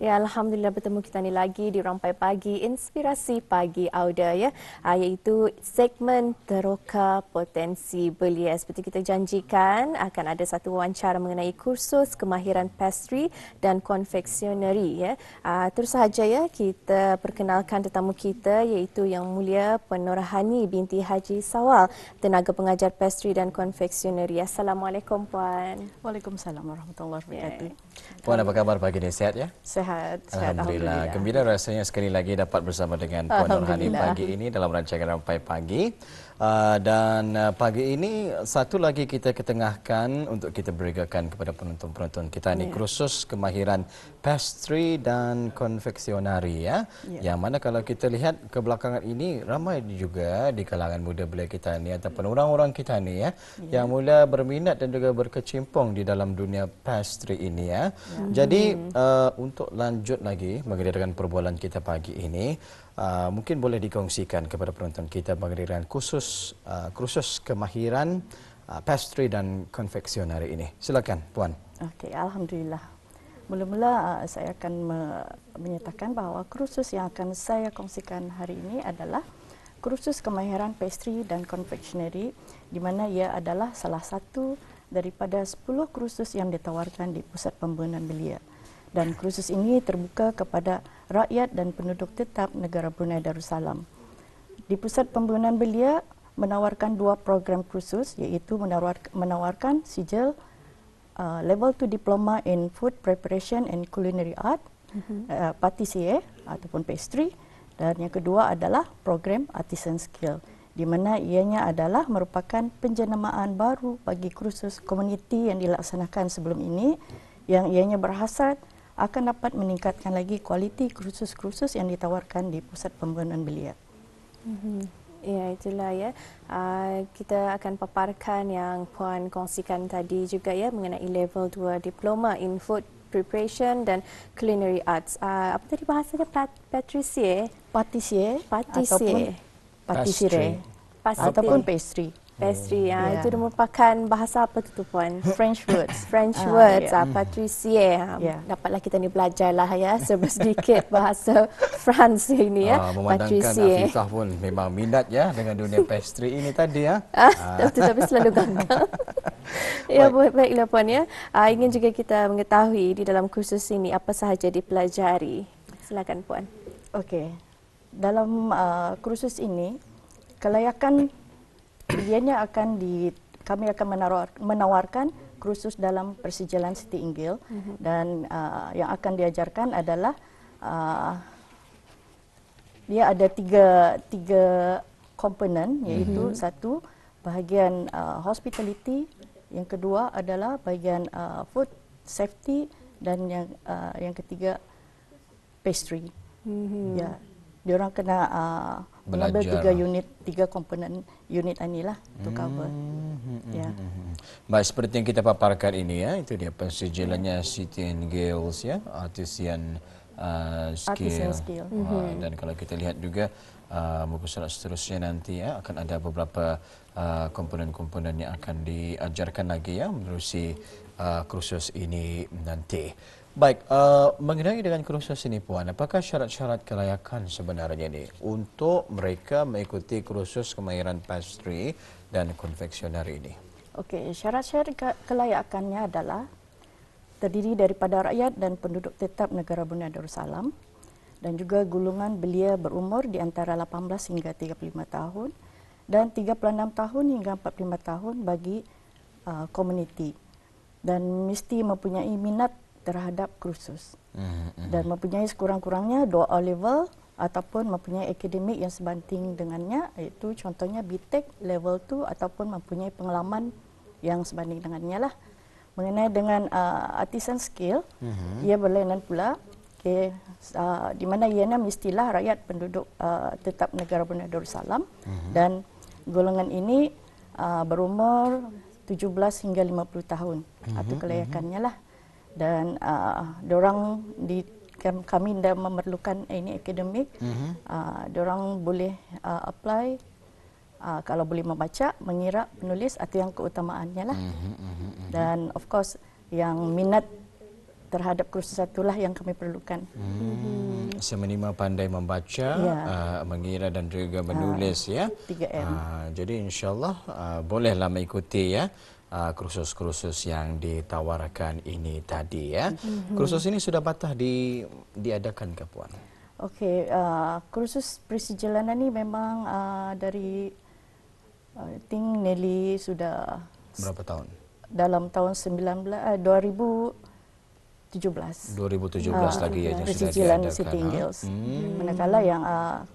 Ya, Alhamdulillah bertemu kita ni lagi di Rampai Pagi, Inspirasi Pagi Auda ya, iaitu segmen Teroka Potensi Belia. Seperti kita janjikan, akan ada satu wawancara mengenai kursus kemahiran pastry dan konfeksioneri ya. Terus sahaja ya, kita perkenalkan tetamu kita iaitu Yang Mulia Penorahani binti Haji Sawal, tenaga pengajar pastry dan konfeksioneri. Assalamualaikum Puan. Waalaikumsalam warahmatullahi wabarakatuh. Puan, apa kabar pagi ini? Sehat ya? Sehat. Alhamdulillah. Gembira rasanya sekali lagi dapat bersama dengan Puan Norhani pagi ini dalam rancangan Rampai Pagi. Dan pagi ini satu lagi kita ketengahkan untuk kita berikan kepada penonton-penonton kita ni kursus kemahiran pastry dan konfeksionari ya. Yang mana kalau kita lihat kebelakangan ini ramai juga di kalangan muda belia kita ni ataupun orang-orang kita ni ya yang mula berminat dan juga berkecimpung di dalam dunia pastry ini ya. Jadi untuk lanjut lagi mengadakan perbualan kita pagi ini, mungkin boleh dikongsikan kepada penonton kita mengenai kursus kemahiran pastry dan konfeksionari ini. Silakan, Puan. Okey, alhamdulillah. Mula-mula saya akan menyatakan bahawa kursus yang akan saya kongsikan hari ini adalah kursus kemahiran pastry dan konfeksioneri, di mana ia adalah salah satu daripada 10 kursus yang ditawarkan di Pusat Pembangunan Belia. Dan kursus ini terbuka kepada rakyat dan penduduk tetap negara Brunei Darussalam. Di Pusat Pembangunan Belia menawarkan 2 program kursus, iaitu menawarkan sijil level 2 diploma in food preparation and culinary art, patissier ataupun pastry, dan yang kedua adalah program artisan skill, di mana ianya adalah merupakan penjenamaan baru bagi kursus komuniti yang dilaksanakan sebelum ini, yang ianya berhasrat akan dapat meningkatkan lagi kualiti kursus-kursus yang ditawarkan di Pusat Pembangunan Belia. Ya, itulah ya. Kita akan paparkan yang Puan kongsikan tadi juga ya mengenai level 2 diploma in food preparation dan culinary arts. Apa tadi bahasanya? Patissier Ataupun patisserie ataupun pastry. Pastry, itu merupakan bahasa apa tu Puan? French words. French words, patrissier. Dapatlah kita ni belajarlah ya sedikit bahasa France ini ya. Memandangkan Afifah pun memang minat ya dengan dunia pastry ini tadi ya. Tapi selalu gagal. Ya, baiklah Puan ya. Ingin juga kita mengetahui di dalam kursus ini apa sahaja dipelajari. Silakan Puan. Okey. Dalam kursus ini kelayakan ianya kami akan menawarkan kursus dalam persijilan Siti Inggil, dan yang akan diajarkan adalah dia ada tiga komponen, iaitu satu bahagian hospitality, yang kedua adalah bahagian food safety, dan yang ketiga pastry. Ya, diorang kena mengambil 3 komponen unit inilah untuk cover. Baik, seperti yang kita paparkan ini ya, itu dia pensijilannya Siti Inggils ya, artisan skill. Dan kalau kita lihat juga muka surat seterusnya nanti ya akan ada beberapa komponen-komponen yang akan diajarkan lagi ya menerusi kursus ini nanti. Baik, mengenai dengan kursus ini Puan, apakah syarat-syarat kelayakan sebenarnya ini untuk mereka mengikuti kursus kemahiran pastry dan konfeksioneri ini? Okey, syarat-syarat kelayakannya adalah terdiri daripada rakyat dan penduduk tetap negara Brunei Darussalam, dan juga golongan belia berumur di antara 18 hingga 35 tahun dan 36 tahun hingga 45 tahun bagi komuniti, dan mesti mempunyai minat terhadap kursus dan mempunyai sekurang-kurangnya 2 O-level ataupun mempunyai akademik yang sebanding dengannya, iaitu contohnya BTEC level 2 ataupun mempunyai pengalaman yang sebanding dengannya lah. Mengenai dengan artisan skill, ia berlainan pula, di mana ianya mestilah rakyat penduduk tetap negara Brunei Darussalam, dan golongan ini berumur 17 hingga 50 tahun. Itu kelayakannya lah. Dan diorang kami dah memerlukan ini akademik. Diorang boleh apply kalau boleh membaca, mengira, menulis atau yang keutamaannya lah. Dan of course yang minat terhadap kursus itulah yang kami perlukan. Seminima pandai membaca, mengira dan juga menulis ya. 3M. Jadi insyaAllah bolehlah mengikuti ya kursus-kursus yang ditawarkan ini tadi ya. Kursus ini sudah patah diadakan ke Puan? Okey, kursus persijalanan ni memang dari I think nearly sudah berapa tahun? Dalam tahun 2017 lagi ya yang sudah Persijilan diadakan. City and Guilds. Manakala yang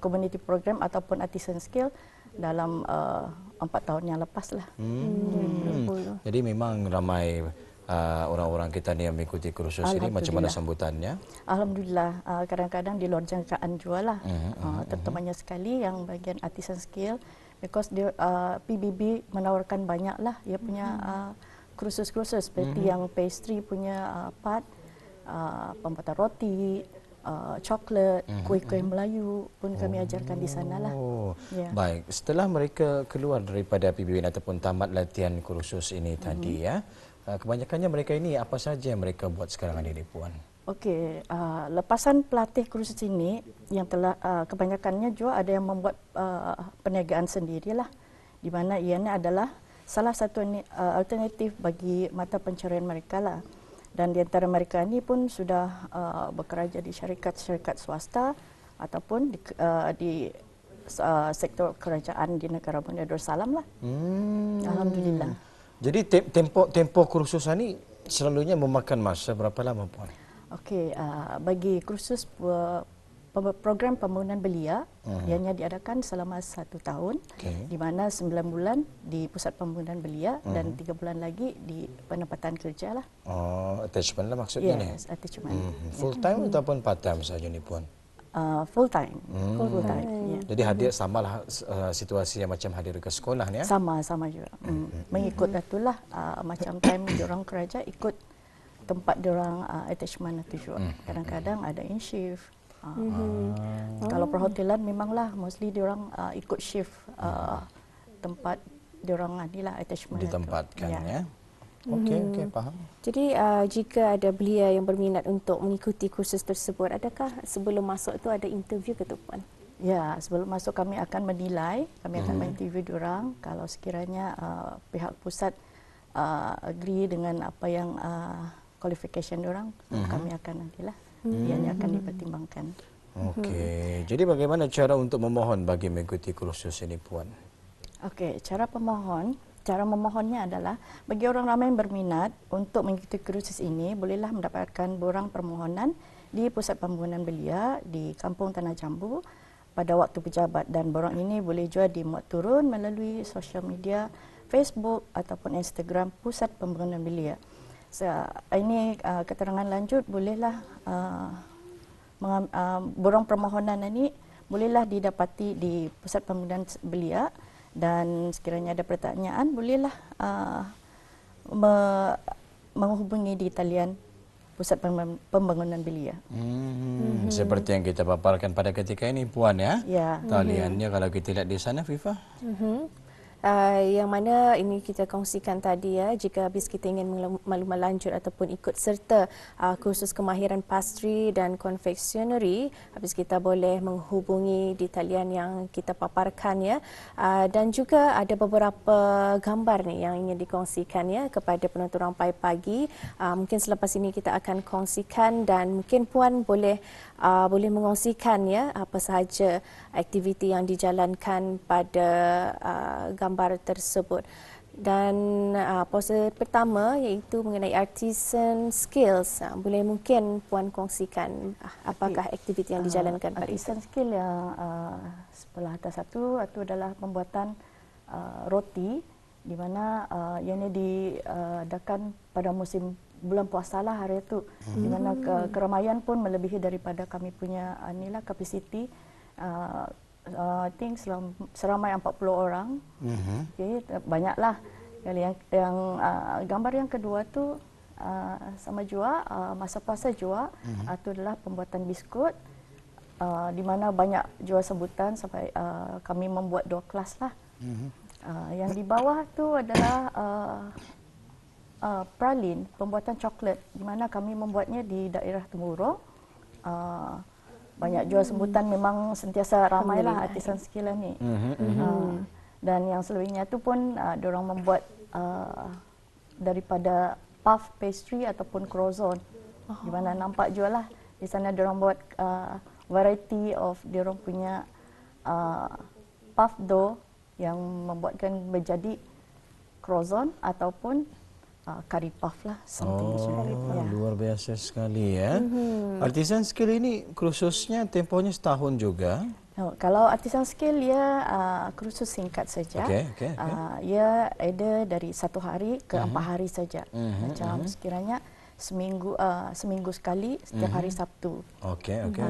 community program ataupun artisan skill dalam 4 tahun yang lepas lah. 2020. Jadi memang ramai orang-orang kita ni yang mengikuti kursus ini. Macam mana sambutannya? Alhamdulillah, kadang-kadang di luar jangkaan jual lah. Terutamanya sekali yang bagian artisan skill, because dia, PBB menawarkan banyak lah dia punya kursus-kursus seperti yang pastry punya part, pembuatan roti, coklat, kuih-kuih Melayu pun kami ajarkan di sana lah. Baik, setelah mereka keluar daripada PBB ataupun tamat latihan kursus ini tadi ya, kebanyakannya mereka ini apa saja yang mereka buat sekarang ini Puan? Okey, lepasan pelatih kursus ini yang telah kebanyakannya juga ada yang membuat perniagaan sendirilah, di mana ianya adalah salah satu alternatif bagi mata pencarian mereka lah. Dan di antara mereka ini pun sudah bekerja di syarikat-syarikat swasta ataupun di sektor kerajaan di negara Brunei Darussalam lah. Alhamdulillah. Jadi tempoh kursus ini selalunya memakan masa berapa lama Puan? Okey, bagi kursus program pembangunan belia, ianya diadakan selama 1 tahun, di mana 9 bulan di pusat pembangunan belia dan 3 bulan lagi di penempatan kerja lah. Attachment lah maksudnya ni? Yes, attachment. Full time ataupun part time saja ni Puan? Full time. Full time. Jadi hadir samalah situasi yang macam hadir ke sekolah ni ya? Sama juga. Mengikut itulah macam time diorang kerja ikut tempat diorang attachment itu juga. Kadang-kadang ada in shift. Kalau perhotelan memanglah mostly diorang ikut shift tempat diorang inilah attachment ditempatkan ya. Okey, faham. Jadi jika ada belia yang berminat untuk mengikuti kursus tersebut, adakah sebelum masuk itu ada interview ke Puan? Ya, sebelum masuk kami akan menilai, kami akan menginterview diorang. Kalau sekiranya pihak pusat agree dengan apa yang qualification diorang, kami akan nantilah ianya akan dipertimbangkan. Okey, jadi bagaimana cara untuk memohon bagi mengikuti kursus ini Puan? Okey, cara memohonnya adalah bagi orang ramai yang berminat untuk mengikuti kursus ini, bolehlah mendapatkan borang permohonan di Pusat Pembangunan Belia di Kampung Tanah Jambu pada waktu pejabat, dan borang ini boleh juga dimuat turun melalui sosial media Facebook ataupun Instagram Pusat Pembangunan Belia. Ini keterangan lanjut bolehlah borang permohonan ini bolehlah didapati di Pusat Pembangunan Belia, dan sekiranya ada pertanyaan bolehlah menghubungi di talian Pusat Pembangunan Belia. Seperti yang kita paparkan pada ketika ini Puan ya. Taliannya kalau kita lihat di sana Fifa. Yang mana ini kita kongsikan tadi ya, jika habis kita ingin maklumat lanjut ataupun ikut serta kursus kemahiran pastry dan konfeksioneri, habis kita boleh menghubungi di talian yang kita paparkan ya. Dan juga ada beberapa gambar ni yang ingin dikongsikan ya kepada penonton Rampai Pagi. Mungkin selepas ini kita akan kongsikan, dan mungkin Puan boleh mengongsikan ya apa sahaja aktiviti yang dijalankan pada gambar tersebut. Dan poster pertama iaitu mengenai artisan skills. Boleh mungkin Puan kongsikan apakah aktiviti yang dijalankan pada itu? Artisan skill yang sebelah atas itu adalah pembuatan roti, di mana ianya diadakan pada musim bulan puasa lah hari itu, di mana keramaian pun melebihi daripada kami punya inilah kapasiti. I think seramai 40 orang. Banyaklah Kali yang gambar yang kedua tu sama jua masa puasa jua, itu adalah pembuatan biskut, di mana banyak jua sebutan sampai kami membuat 2 kelas lah. Yang di bawah tu adalah pralin, pembuatan coklat, di mana kami membuatnya di daerah Temurong. Banyak jua sebutan, memang sentiasa ramailah artisan skill ni. Dan yang selebihnya tu pun diorang membuat daripada puff pastry ataupun croissant. Di mana nampak jualah di sana diorang buat variety of diorang punya puff dough yang membuatkan menjadi croissant ataupun curry puff lah. Luar biasa sekali ya. Artisan skill ini khususnya tempohnya setahun juga. Kalau artisan skill ia kursus singkat saja. Ia ada dari 1 hari ke 4 hari saja. Macam sekiranya seminggu sekali setiap hari Sabtu.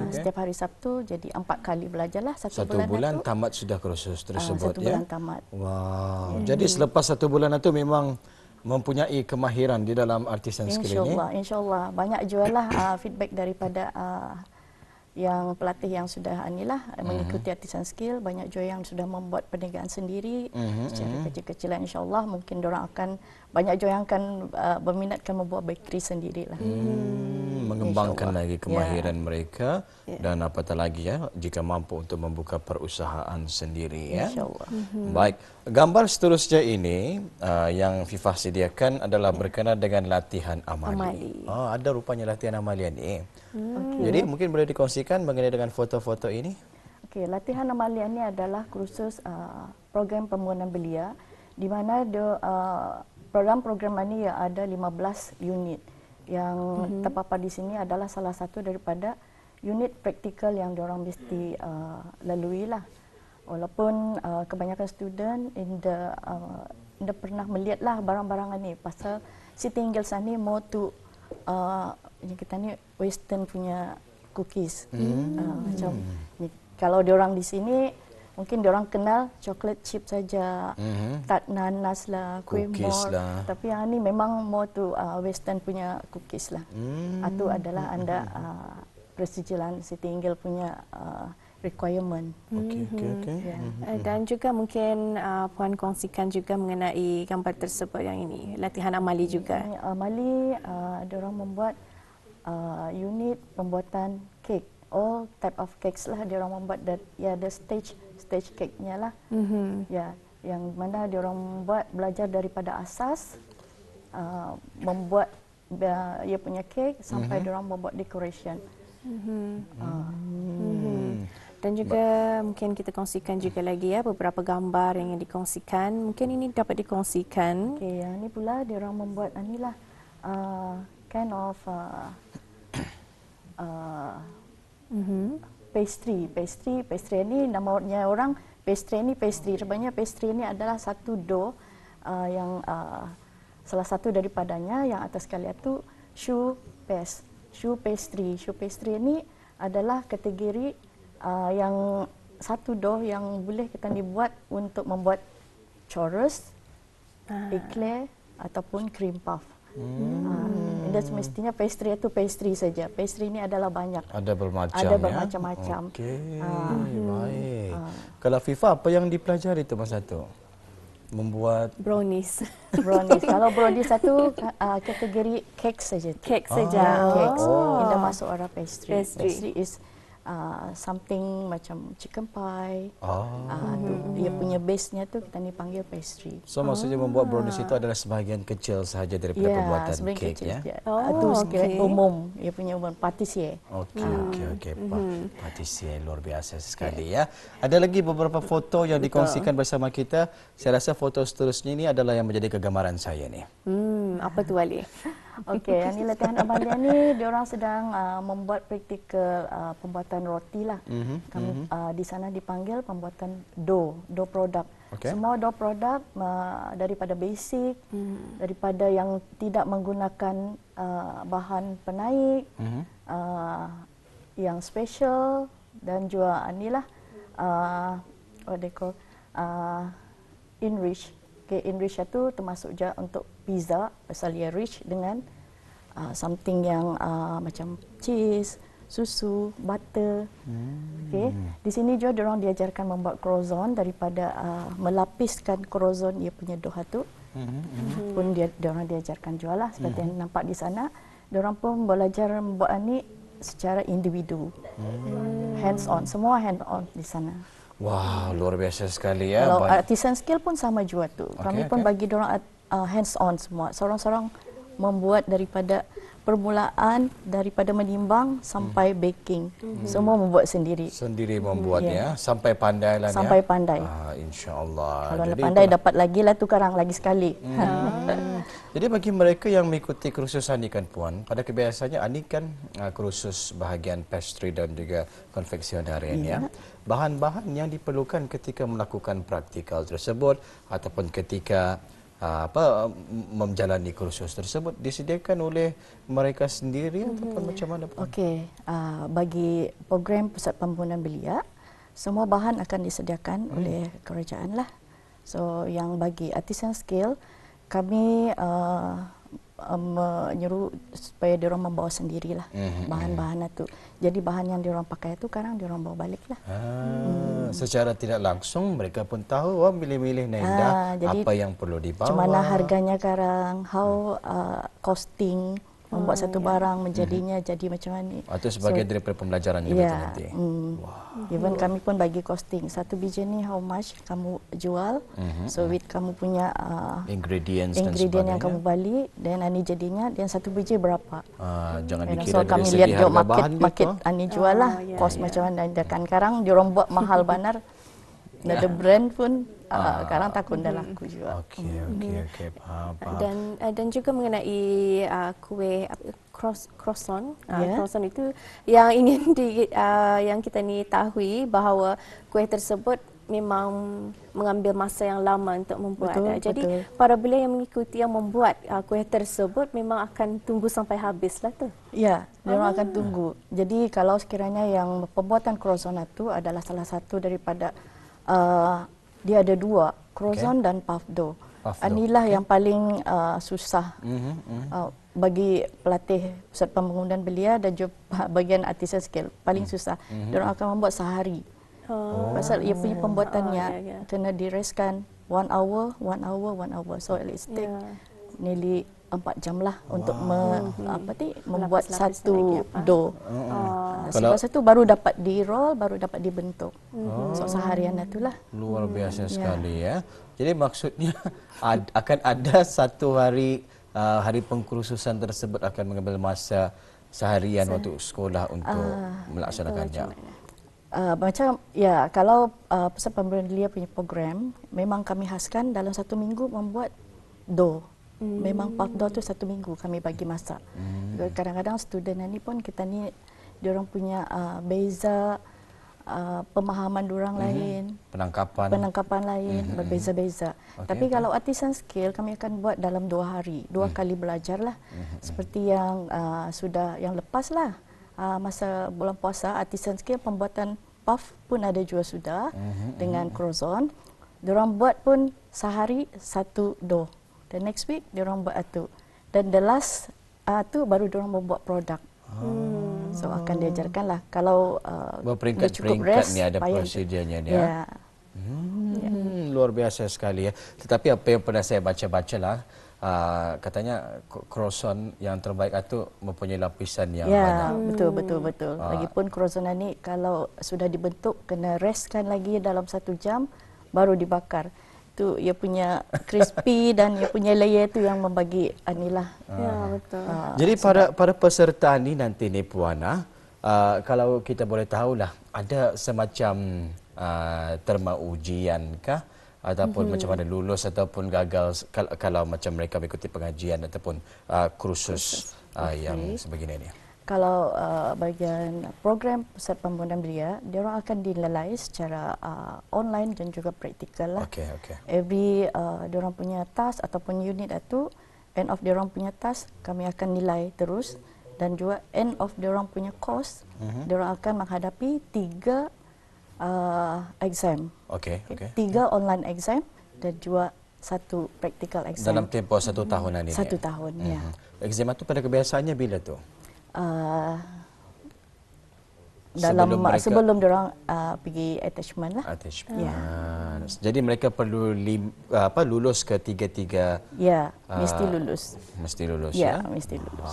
Setiap hari Sabtu, jadi 4 kali belajarlah. 1 bulan tamat sudah kursus tersebut 1 bulan tamat. Wow. Jadi selepas 1 bulan itu memang mempunyai kemahiran di dalam artisan skill ini. InsyaAllah. Banyak jualah feedback daripada yang pelatih yang sudah mengikuti artisan skill, banyak juga yang sudah membuat perniagaan sendiri secara kecil-kecilan. InsyaAllah mungkin diorang akan, banyak juga yang akan berminatkan membuat bakery sendirilah. Mengembangkan lagi kemahiran mereka dan apatah lagi ya jika mampu untuk membuka perusahaan sendiri ya. InsyaAllah. Baik, gambar seterusnya ini yang FIFA sediakan adalah berkenaan dengan latihan amali. Ada rupanya latihan amali ni. Jadi mungkin boleh dikongsikan mengenai dengan foto-foto ini. Latihan amali ini adalah kursus program pembangunan belia, di mana program ini ada 15 unit. Yang terpapar di sini adalah salah satu daripada unit praktikal yang diorang mesti lalui lah. Walaupun kebanyakan student anda pernah melihatlah barang-barang ini, pasal si tinggal sana mau tu kita ni western punya cookies. Macam kalau diorang di sini mungkin diorang kenal coklat chip saja, tart nanas lah, kuih mor. Tapi yang ni memang mau tu western punya cookies lah. Itu adalah anda persetujuan si tinggal punya requirement. Dan juga mungkin Puan kongsikan juga mengenai gambar tersebut yang ini, latihan amali juga. Amali, diorang membuat unit pembuatan kek. All type of cakes lah diorang membuat, ada stage cake-nya lah. Yang mana diorang membuat, belajar daripada asas, membuat ia punya kek sampai diorang membuat decoration. Dan juga mungkin kita kongsikan juga lagi ya beberapa gambar yang dikongsikan. Mungkin ini dapat dikongsikan. Yang ni pula diorang membuat inilah kind of pastry ni namanya orang pastry sebenarnya pastry ni adalah satu dough yang salah satu daripadanya yang atas sekali itu choux pastry ni adalah kategori yang satu dough yang boleh kita dibuat untuk membuat churros, eclair ataupun cream puff. Dan semestinya pastry itu pastry saja. Pastry ini adalah banyak. Ada bermacam-macam. Baik. Kalau FIFA apa yang dipelajari itu masa tu? Membuat brownies. Kalau brownies itu kategori cake saja. Cake saja. Cakes. Tidak masuk arah pastry. Pastry is something macam chicken pie. Dia punya base-nya tu kita ni panggil pastry. So maksudnya membuat brownies itu adalah sebahagian kecil sahaja daripada pembuatan kek ya. Itu umum, dia punya umum patissier. Patissier luar biasa sekali ya. Ada lagi beberapa foto yang dikongsikan bersama kita. Saya rasa foto seterusnya ini adalah yang menjadi kegemaran saya ni. Apa tu Ali? Yang ni latihan amalia ni diorang sedang membuat praktikal pembuatan roti lah. Kami di sana dipanggil pembuatan dough produk. Semua dough produk daripada basic, daripada yang tidak menggunakan bahan penaik, yang special dan juga inilah what they call enrich Okay, enrich itu termasuk je untuk pizza, pasal dia rich dengan something yang macam cheese, susu, butter. Okay. Di sini juga diorang diajarkan membuat croissant daripada melapiskan croissant dia punya dough tu. Pun diorang diajarkan jual lah seperti yang nampak di sana. Diorang pun belajar membuat ni secara individu. Hands on, semua hands on di sana. Wah, luar biasa sekali ya. Kalau artisan skill pun sama juga tu. Kami pun bagi diorang hands on semua. Seorang-seorang membuat daripada permulaan, daripada menimbang sampai baking. Semua membuat sendiri. Sendiri membuatnya sampai pandai lah. Sampai pandai. InsyaAllah. Kalau jadi pandai dapat lagi lah tu karang lagi sekali. Jadi bagi mereka yang mengikuti kursus Ani kan Puan, pada kebiasaannya Ani kan kursus bahagian pastry dan juga konfeksionerian ya. Bahan-bahan yang diperlukan ketika melakukan praktikal tersebut ataupun ketika menjalani kursus tersebut disediakan oleh mereka sendiri ataupun macam mana? Okey, bagi program Pusat Pembangunan Belia, semua bahan akan disediakan oleh kerajaan lah. So yang bagi artisan skill, kami menyuruh supaya diorang membawa sendirilah bahan-bahan itu. Jadi bahan yang diorang pakai itu sekarang diorang bawa balik lah. Secara tidak langsung mereka pun tahu milih-milih Naindah apa yang perlu dibawa. Macam mana harganya sekarang, how costing membuat satu barang menjadinya jadi macam mana. Itu sebagai daripada pembelajaran juga nanti. Even kami pun bagi costing. Satu biji ni how much kamu jual. So with kamu punya ingredients yang kamu beli, dan ani jadinya dan satu biji berapa. Jangan dikira so kami lihat jo market ani jual lah. Cost macam mana. Dan sekarang diorang buat mahal benar. Ada brand pun sekarang takut dah laku juga. Okey, faham. Dan juga mengenai kuih croissant. Croissant itu yang ingin yang kita ni tahui bahawa kuih tersebut memang mengambil masa yang lama untuk membuat. Jadi para belia yang mengikuti yang membuat kuih tersebut memang akan tunggu sampai habis lah tu. Ya, mereka akan tunggu. Jadi kalau sekiranya yang pembuatan croissant itu adalah salah satu daripada dia ada dua, croissant dan puff dough. Inilah yang paling susah bagi pelatih Pusat Pembangunan Belia dan juga bagian artisan skill. Paling susah. Diorang akan membuat sehari. Pasal ia punya pembuatannya kena direskan 1 hour. So it take nearly 4 jam lah untuk membuat satu dough. Sebab satu baru dapat di-roll, baru dapat dibentuk. So seharian itulah. Luar biasa sekali ya. Jadi maksudnya akan ada satu hari pengkursusan tersebut akan mengambil masa seharian untuk sekolah untuk melaksanakannya. Macam ya, kalau Pusat Pembangunan Belia punya program, memang kami khaskan dalam 1 minggu membuat dough. Memang puff dough tu 1 minggu kami bagi masak. Kadang-kadang student ni pun kita ni diorang punya beza pemahaman diorang lain, penangkapan lain berbeza-beza. Tapi kalau artisan skill kami akan buat dalam 2 hari, 2 kali belajar lah. Seperti yang sudah yang lepas lah. Masa bulan puasa artisan skill pembuatan puff pun ada juga sudah dengan croissant. Diorang buat pun sehari 1 dough. Dan next week diorang buat itu. Dan the last tu baru diorang membuat produk. So akan diajarkan lah. Kalau berperingkat-peringkat ni ada prosedurnya dia. Luar biasa sekali ya. Tetapi apa yang pernah saya baca-baca lah, katanya croissant yang terbaik itu mempunyai lapisan yang banyak. Betul. Lagipun croissant ni kalau sudah dibentuk kena restkan lagi dalam 1 jam baru dibakar. Tu ia punya crispy dan ia punya layer tu yang membagi anilah. Ya, betul. Jadi para peserta ni nanti ni Puana, kalau kita boleh tahulah ada semacam terma ujian kah ataupun macam mana lulus ataupun gagal kalau macam mereka mengikuti pengajian ataupun kursus yang sebegini ni. Kalau bagian program Pusat Pembangunan Belia, diorang akan dinilai secara online dan juga praktikal lah. Every diorang punya task ataupun unit itu, end of diorang punya task kami akan nilai terus, dan juga end of diorang punya course, diorang akan menghadapi 3 exam. 3 online exam dan juga satu practical exam. Dalam tempoh 1 tahunan ini? 1 tahun, ya. Exam itu pada kebiasaannya bila tu? Sebelum diorang pergi attachment lah. Attachment. Ya. Jadi mereka perlu lulus ke tiga-tiga. Ya, mesti lulus. Mesti lulus Ya, ya. mesti lulus.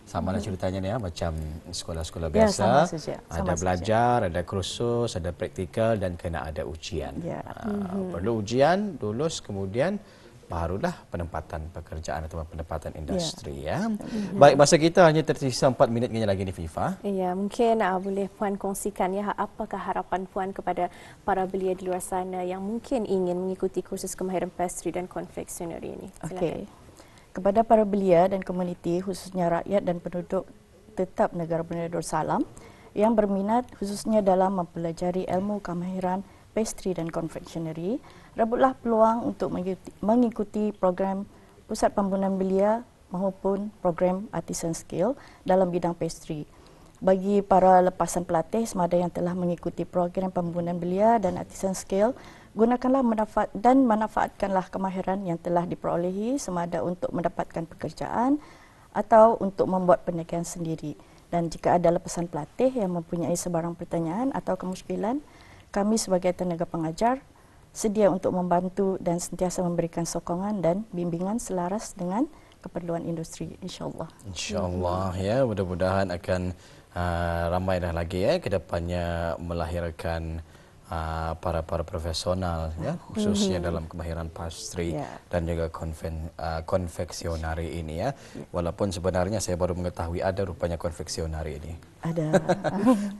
Sama lah ceritanya ni ya, macam sekolah-sekolah Ya, biasa. sama saja. Ada belajar, ada kursus, ada praktikal dan kena ada ujian. Ya. Perlu ujian, lulus, kemudian barulah penempatan pekerjaan atau penempatan industri ya. Baik, masa kita hanya tersisa 4 minit lagi ni, Fifa. Ya, mungkin boleh Puan kongsikan ya, apakah harapan Puan kepada para belia di luar sana yang mungkin ingin mengikuti kursus kemahiran pastry dan konfeksioneri ini. Okey. Kepada para belia dan komuniti, khususnya rakyat dan penduduk tetap negara Brunei Darussalam yang berminat khususnya dalam mempelajari ilmu kemahiran pastry dan konfeksioneri, rebutlah peluang untuk mengikuti program Pusat Pembunan Belia maupun program Artisan Skill dalam bidang pastry. Bagi para lepasan pelatih semada yang telah mengikuti program Pembunan Belia dan Artisan Skill, gunakanlah manfaatkanlah kemahiran yang telah diperolehi semada untuk mendapatkan pekerjaan atau untuk membuat perniagaan sendiri. Dan jika ada lepasan pelatih yang mempunyai sebarang pertanyaan atau kemusykilan, kami sebagai tenaga pengajar sedia untuk membantu dan sentiasa memberikan sokongan dan bimbingan selaras dengan keperluan industri, insya-Allah. Insya-Allah ya, mudah-mudahan akan ramai dah lagi ya ke depannya melahirkan para profesional ya, khususnya dalam kemahiran pastry dan juga konfeksionari ini ya. Walaupun sebenarnya saya baru mengetahui ada rupanya konfeksionari ini. Ada.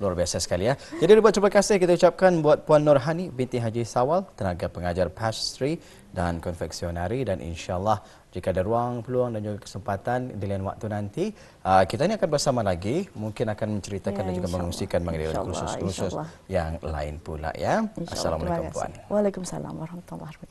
Luar biasa sekali ya. Jadi terima kasih kita ucapkan buat Puan Nurhani binti Haji Sawal, tenaga pengajar pastry dan konfeksionari, dan insya-Allah jika ada ruang, peluang dan juga kesempatan di lain waktu nanti, kita ini akan bersama lagi, mungkin akan menceritakan dan juga mengungsikan mengenai kursus-kursus yang lain pula ya. Assalamualaikum Puan. Waalaikumsalam warahmatullahi wabarakatuh.